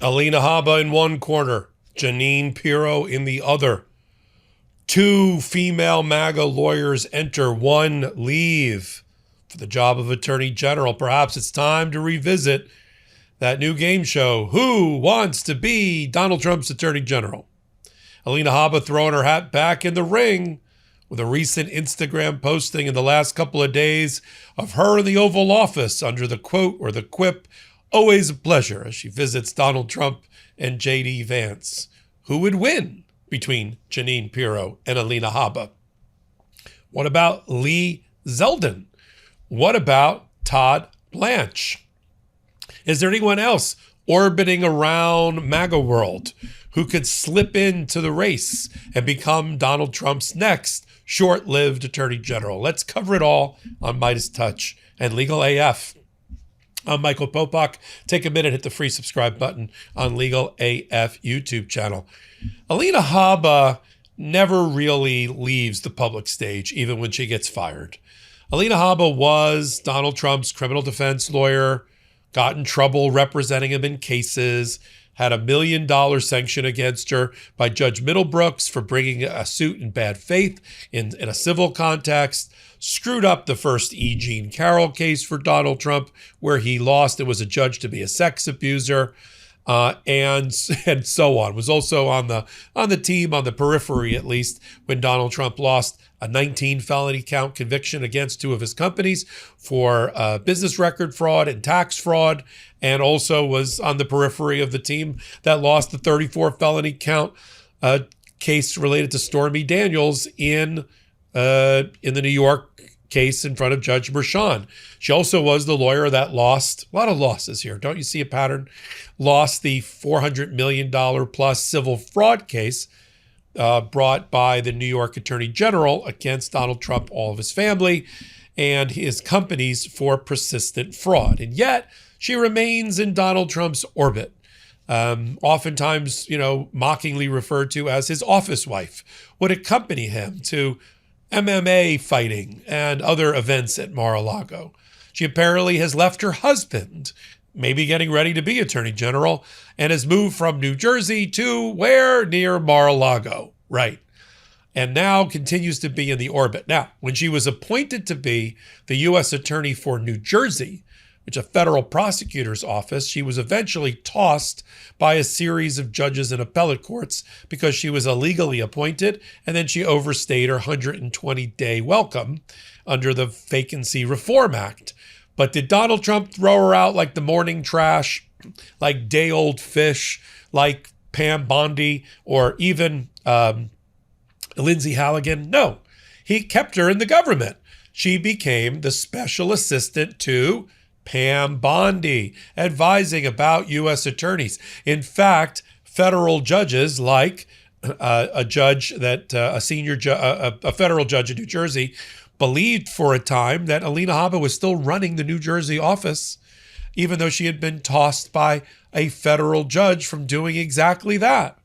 Alina Habba in one corner, Jennine Pirro in the other. Two female MAGA lawyers enter, one leave for the job of Attorney General. Perhaps it's time to revisit that new game show, Who Wants to Be Donald Trump's Attorney General? Alina Habba throwing her hat back in the ring with a recent Instagram posting in the last couple of days of her in the Oval Office under the quote or the quip, "Always a pleasure," as she visits Donald Trump and J.D. Vance. Who would win between Jennine Pirro and Alina Habba? What about Lee Zeldin? What about Todd Blanche? Is there anyone else orbiting around MAGA world who could slip into the race and become Donald Trump's next short-lived Attorney General? Let's cover it all on MeidasTouch and Legal AF. I'm Michael Popok. Take a minute, hit the free subscribe button on Legal AF YouTube channel. Alina Habba never really leaves the public stage, even when she gets fired. Alina Habba was Donald Trump's criminal defense lawyer, got in trouble representing him in cases, had $1 million sanction against her by Judge Middlebrooks for bringing a suit in bad faith in a civil context, screwed up the first E. Jean Carroll case for Donald Trump, where he lost. It was adjudged to be a sex abuser, and so on. Was also on the team, on the periphery at least, when Donald Trump lost a 19 felony count conviction against two of his companies for business record fraud and tax fraud, and also was on the periphery of the team that lost the 34 felony count case related to Stormy Daniels in the New York case in front of Judge Merchan. She also was the lawyer that lost, a lot of losses here, don't you see a pattern? Lost the $400 million plus civil fraud case brought by the New York Attorney General against Donald Trump, all of his family, and his companies for persistent fraud. And yet, she remains in Donald Trump's orbit. Oftentimes, mockingly referred to as his office wife, would accompany him to MMA fighting and other events at Mar-a-Lago. She apparently has left her husband, maybe getting ready to be Attorney General, and has moved from New Jersey to where? Near Mar-a-Lago, right? And now continues to be in the orbit. Now, when she was appointed to be the U.S. Attorney for New Jersey, which is a federal prosecutor's office, she was eventually tossed by a series of judges in appellate courts because she was illegally appointed, and then she overstayed her 120-day welcome under the Vacancy Reform Act. But did Donald Trump throw her out like the morning trash, like day-old fish, like Pam Bondi, or even Lindsay Halligan? No, he kept her in the government. She became the special assistant to Pam Bondi, advising about U.S. attorneys. In fact, federal judges like a federal judge in New Jersey believed for a time that Alina Habba was still running the New Jersey office, even though she had been tossed by a federal judge from doing exactly that.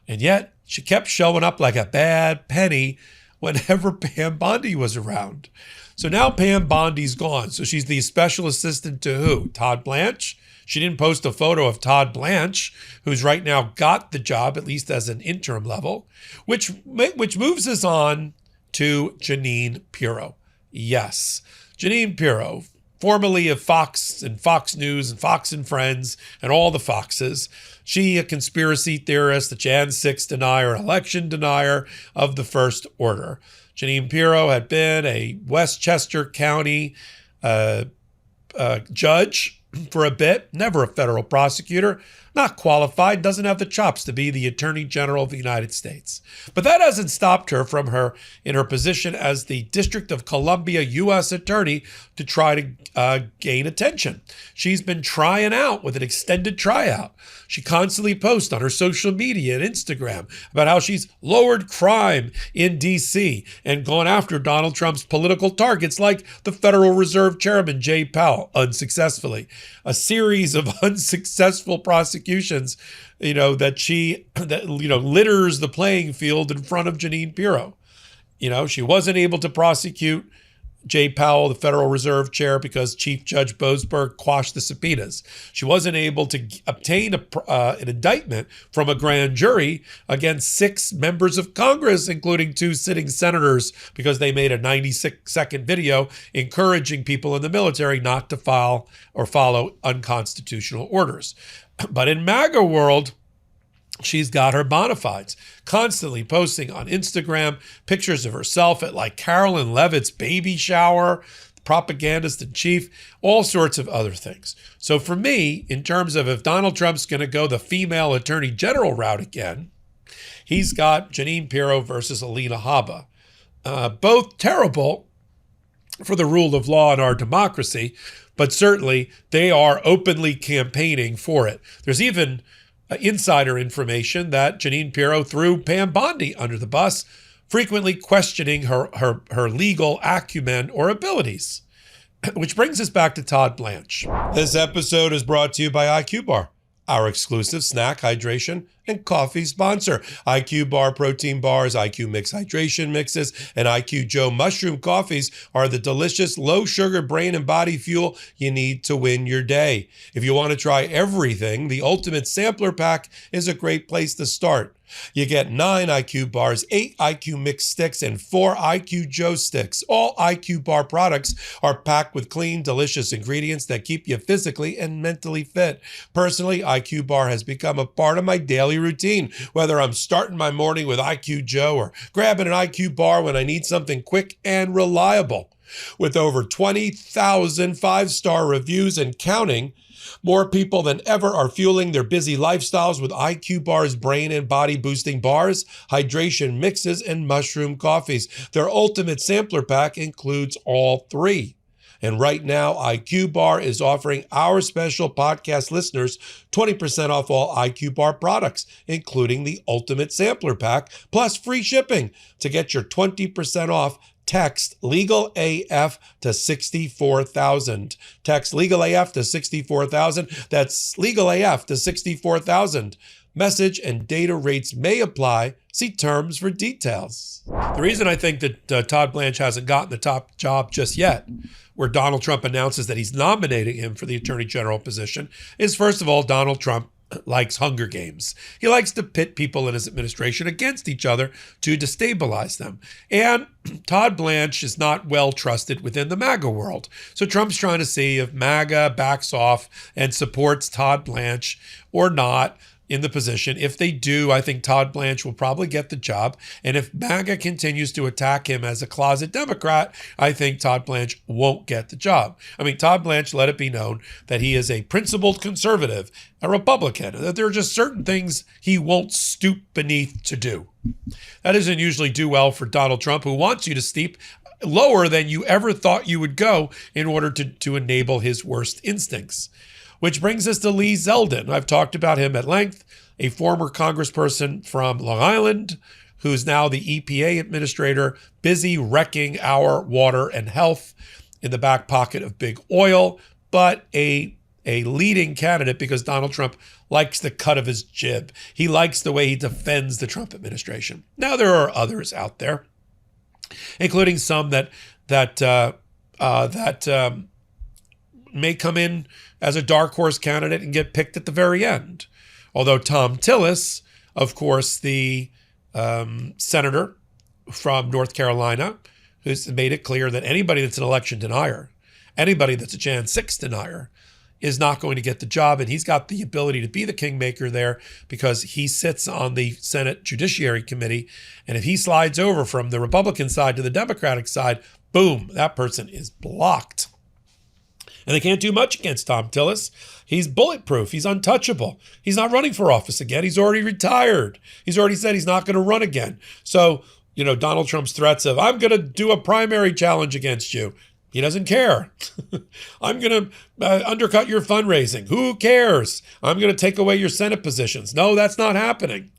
And yet she kept showing up like a bad penny whenever Pam Bondi was around. So now Pam Bondi's gone. So she's the special assistant to who? Todd Blanche? She didn't post a photo of Todd Blanche, who's right now got the job, at least as an interim level, which moves us on to Jennine Pirro. Yes, Jennine Pirro, formerly of Fox and Fox News and Fox and Friends and all the Foxes. She, a conspiracy theorist, a Jan 6 denier, an election denier of the first order. Jennine Pirro had been a Westchester County judge for a bit, never a federal prosecutor, not qualified, doesn't have the chops to be the Attorney General of the United States. But that hasn't stopped her from in her position as the District of Columbia U.S. Attorney to try to gain attention. She's been trying out with an extended tryout. She constantly posts on her social media and Instagram about how she's lowered crime in D.C. and gone after Donald Trump's political targets like the Federal Reserve Chairman Jay Powell unsuccessfully. A series of unsuccessful prosecutions, that litters the playing field in front of Jennine Pirro. She wasn't able to prosecute Jay Powell, the Federal Reserve Chair, because Chief Judge Boasberg quashed the subpoenas. She wasn't able to obtain an indictment from a grand jury against 6 members of Congress, including 2 sitting senators, because they made a 96-second video encouraging people in the military not to file or follow unconstitutional orders. But in MAGA world, she's got her bona fides, constantly posting on Instagram pictures of herself at like Carolyn Levitt's baby shower, propagandist in chief, all sorts of other things. So for me, in terms of if Donald Trump's going to go the female attorney general route again, he's got Jennine Pirro versus Alina Habba. Both terrible for the rule of law in our democracy, but certainly they are openly campaigning for it. There's even insider information that Jennine Pirro threw Pam Bondi under the bus, frequently questioning her legal acumen or abilities. Which brings us back to Todd Blanche. This episode is brought to you by IQ Bar, our exclusive snack, hydration, and coffee sponsor. IQ Bar protein bars, IQ Mix hydration mixes, and IQ Joe mushroom coffees are the delicious low-sugar brain and body fuel you need to win your day. If you want to try everything, the Ultimate Sampler Pack is a great place to start. You get 9 IQ bars, 8 IQ Mix sticks, and 4 IQ Joe sticks. All IQ Bar products are packed with clean, delicious ingredients that keep you physically and mentally fit. Personally, IQ Bar has become a part of my daily routine, whether I'm starting my morning with IQ Joe or grabbing an IQ Bar when I need something quick and reliable. With over 20,000 5-star reviews and counting, more people than ever are fueling their busy lifestyles with IQ Bar's brain and body boosting bars, hydration mixes, and mushroom coffees. Their Ultimate Sampler Pack includes all 3. And right now, IQ Bar is offering our special podcast listeners 20% off all IQ Bar products, including the Ultimate Sampler Pack, plus free shipping. To get your 20% off, text Legal AF to 64,000. Text Legal AF to 64,000. That's Legal AF to 64,000. Message and data rates may apply. See terms for details. The reason I think that Todd Blanche hasn't gotten the top job just yet, where Donald Trump announces that he's nominating him for the Attorney General position, is first of all, Donald Trump likes Hunger Games. He likes to pit people in his administration against each other to destabilize them. And Todd Blanche is not well trusted within the MAGA world. So Trump's trying to see if MAGA backs off and supports Todd Blanche or not in the position. If they do, I think Todd Blanche will probably get the job. And if MAGA continues to attack him as a closet Democrat, I think Todd Blanche won't get the job. I mean, Todd Blanche let it be known that he is a principled conservative, a Republican, that there are just certain things he won't stoop beneath to do. That doesn't usually do well for Donald Trump, who wants you to steep lower than you ever thought you would go in order to enable his worst instincts. Which brings us to Lee Zeldin. I've talked about him at length, a former congressperson from Long Island, who's now the EPA administrator, busy wrecking our water and health in the back pocket of big oil, but a leading candidate because Donald Trump likes the cut of his jib. He likes the way he defends the Trump administration. Now, there are others out there, including some that may come in as a dark horse candidate and get picked at the very end. Although Tom Tillis, of course, the senator from North Carolina, who's made it clear that anybody that's an election denier, anybody that's a Jan 6 denier, is not going to get the job. And he's got the ability to be the kingmaker there because he sits on the Senate Judiciary Committee. And if he slides over from the Republican side to the Democratic side, boom, that person is blocked. And they can't do much against Tom Tillis. He's bulletproof. He's untouchable. He's not running for office again. He's already retired. He's already said he's not going to run again. So, Donald Trump's threats of, I'm going to do a primary challenge against you. He doesn't care. I'm going to undercut your fundraising. Who cares? I'm going to take away your Senate positions. No, that's not happening.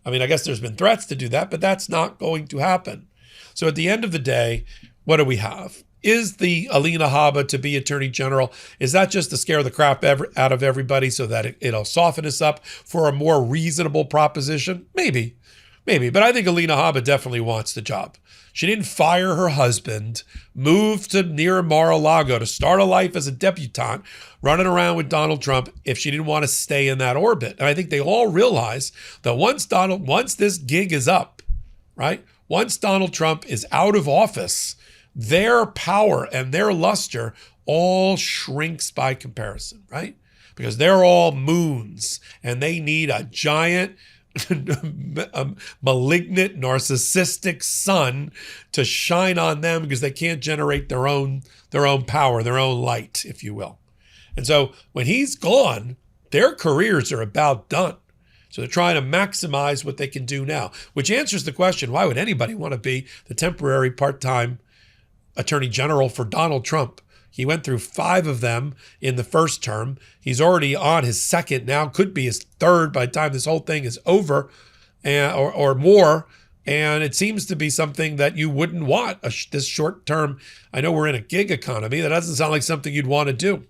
I mean, I guess there's been threats to do that, but that's not going to happen. So at the end of the day, what do we have? Is the Alina Habba to be Attorney General, is that just to scare the crap out of everybody so that it'll soften us up for a more reasonable proposition? Maybe Maybe, but I think Alina Habba definitely wants the job. She didn't fire her husband, move to near Mar-a-Lago to start a life as a debutante, running around with Donald Trump if she didn't want to stay in that orbit. And I think they all realize that once this gig is up, right? Once Donald Trump is out of office, their power and their luster all shrinks by comparison, right? Because they're all moons and they need a giant malignant, narcissistic sun to shine on them because they can't generate their own power, their own light, if you will. And so when he's gone, their careers are about done. So they're trying to maximize what they can do now, which answers the question, why would anybody want to be the temporary part-time attorney general for Donald Trump? He went through 5 of them in the first term. He's already on his second now, could be his third by the time this whole thing is over or more. And it seems to be something that you wouldn't want, this short term. I know we're in a gig economy. That doesn't sound like something you'd want to do.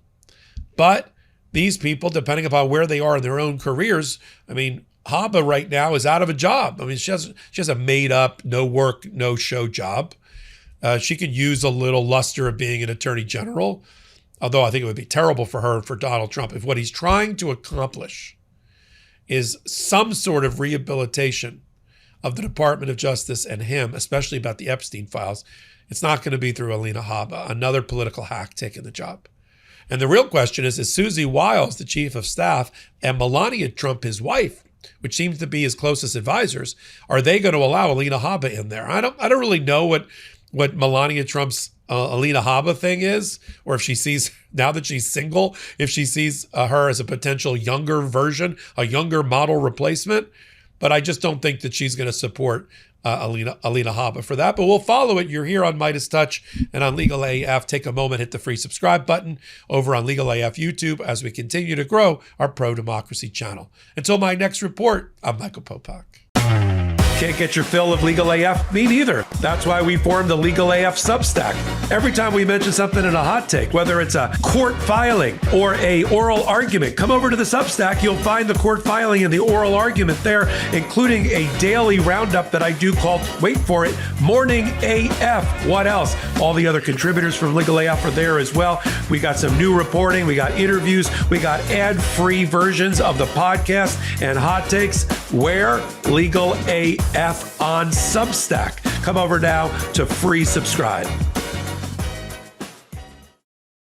But these people, depending upon where they are in their own careers, I mean, Habba right now is out of a job. I mean, she has a made up, no work, no show job. She could use a little luster of being an attorney general, although I think it would be terrible for her and for Donald Trump. If what he's trying to accomplish is some sort of rehabilitation of the Department of Justice and him, especially about the Epstein files, it's not going to be through Alina Habba, another political hack taking the job. And the real question is Susie Wiles, the chief of staff, and Melania Trump, his wife, which seems to be his closest advisors, are they going to allow Alina Habba in there? I don't really know what Melania Trump's Alina Habba thing is, or if she sees, now that she's single, if she sees her as a potential younger version, a younger model replacement. But I just don't think that she's going to support Alina Habba for that. But we'll follow it. You're here on MeidasTouch and on Legal AF. Take a moment, hit the free subscribe button over on Legal AF YouTube as we continue to grow our pro-democracy channel. Until my next report, I'm Michael Popok. Can't get your fill of Legal AF? Me neither. That's why we formed the Legal AF Substack. Every time we mention something in a hot take, whether it's a court filing or a oral argument, come over to the Substack. You'll find the court filing and the oral argument there, including a daily roundup that I do called, wait for it, Morning AF. What else? All the other contributors from Legal AF are there as well. We got some new reporting. We got interviews. We got ad-free versions of the podcast and hot takes. Where? Legal AF on Substack. Come over now to free subscribe.